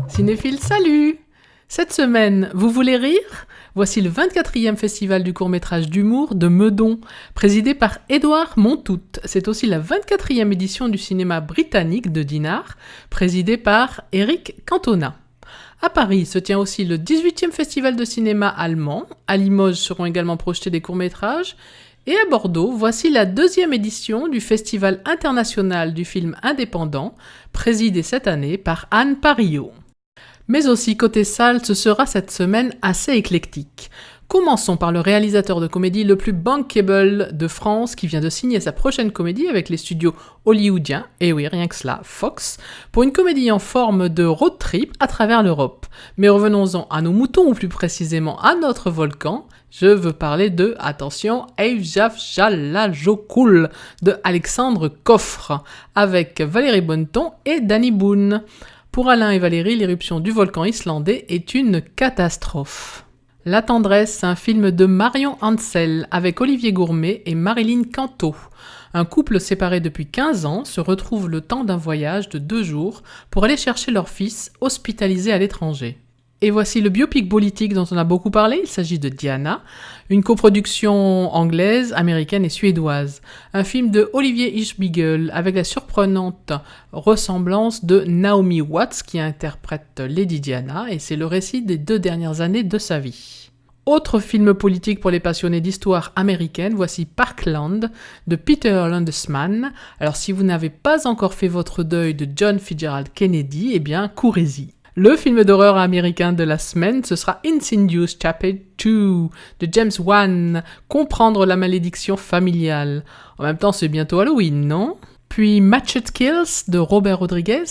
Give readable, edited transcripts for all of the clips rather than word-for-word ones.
Cinéphiles, salut! Cette semaine, vous voulez rire? Voici le 24e festival du court-métrage d'humour de Meudon, présidé par Édouard Montout. C'est aussi la 24e édition du cinéma britannique de Dinard, présidé par Eric Cantona. À Paris se tient aussi le 18e festival de cinéma allemand. À Limoges seront également projetés des courts-métrages. Et à Bordeaux, voici la 2e édition du Festival international du film indépendant, présidé cette année par Anne Parillot. Mais aussi, côté salle, ce sera cette semaine assez éclectique. Commençons par le réalisateur de comédie le plus bankable de France qui vient de signer sa prochaine comédie avec les studios hollywoodiens, et oui, rien que cela, Fox, pour une comédie en forme de road trip à travers l'Europe. Mais revenons-en à nos moutons, ou plus précisément à notre volcan. Je veux parler de, attention, Eyjafjallajökull de Alexandre Coffre, avec Valérie Bonneton et Danny Boone. Pour Alain et Valérie, l'éruption du volcan islandais est une catastrophe. La tendresse, un film de Marion Ansel avec Olivier Gourmet et Marilyn Canto. Un couple séparé depuis 15 ans se retrouve le temps d'un voyage de 2 jours pour aller chercher leur fils hospitalisé à l'étranger. Et voici le biopic politique dont on a beaucoup parlé, il s'agit de Diana, une coproduction anglaise, américaine et suédoise. Un film de Olivier Hirschbiegel avec la surprenante ressemblance de Naomi Watts qui interprète Lady Diana et c'est le récit des 2 dernières années de sa vie. Autre film politique pour les passionnés d'histoire américaine, voici Parkland de Peter Landesman. Alors si vous n'avez pas encore fait votre deuil de John Fitzgerald Kennedy, eh bien courez-y. Le film d'horreur américain de la semaine, ce sera Insidious Chapter 2 de James Wan, comprendre la malédiction familiale. En même temps, c'est bientôt Halloween, non? Puis Machete Kills de Robert Rodriguez,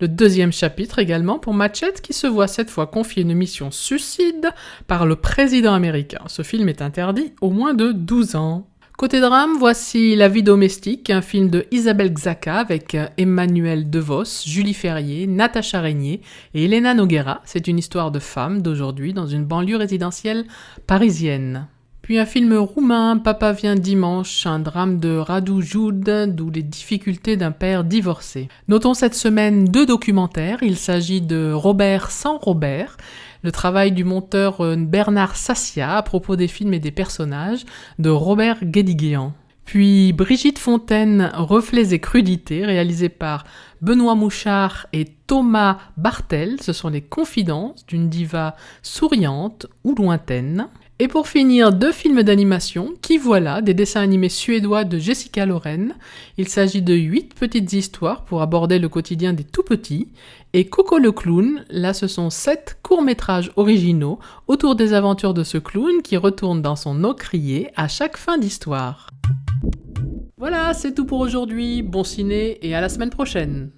le 2e chapitre également pour Machete qui se voit cette fois confier une mission suicide par le président américain. Ce film est interdit aux moins de 12 ans. Côté drame, voici La vie domestique, un film de Isabelle Xhaka avec Emmanuel DeVos, Julie Ferrier, Natacha Régnier et Elena Noguera. C'est une histoire de femme d'aujourd'hui dans une banlieue résidentielle parisienne. Puis un film roumain, Papa vient dimanche, un drame de Radu Jude, d'où les difficultés d'un père divorcé. Notons cette semaine 2 documentaires, il s'agit de Robert sans Robert, le travail du monteur Bernard Sassia à propos des films et des personnages de Robert Guédiguian. Puis Brigitte Fontaine, Reflets et crudités, réalisé par Benoît Mouchard et Thomas Bartel. Ce sont les confidences d'une diva souriante ou lointaine. Et pour finir, 2 films d'animation, Qui voilà, des dessins animés suédois de Jessica Loren. Il s'agit de 8 petites histoires pour aborder le quotidien des tout-petits. Et Coco le clown, là ce sont 7 courts-métrages originaux autour des aventures de ce clown qui retourne dans son eau criée à chaque fin d'histoire. Voilà, c'est tout pour aujourd'hui. Bon ciné et à la semaine prochaine.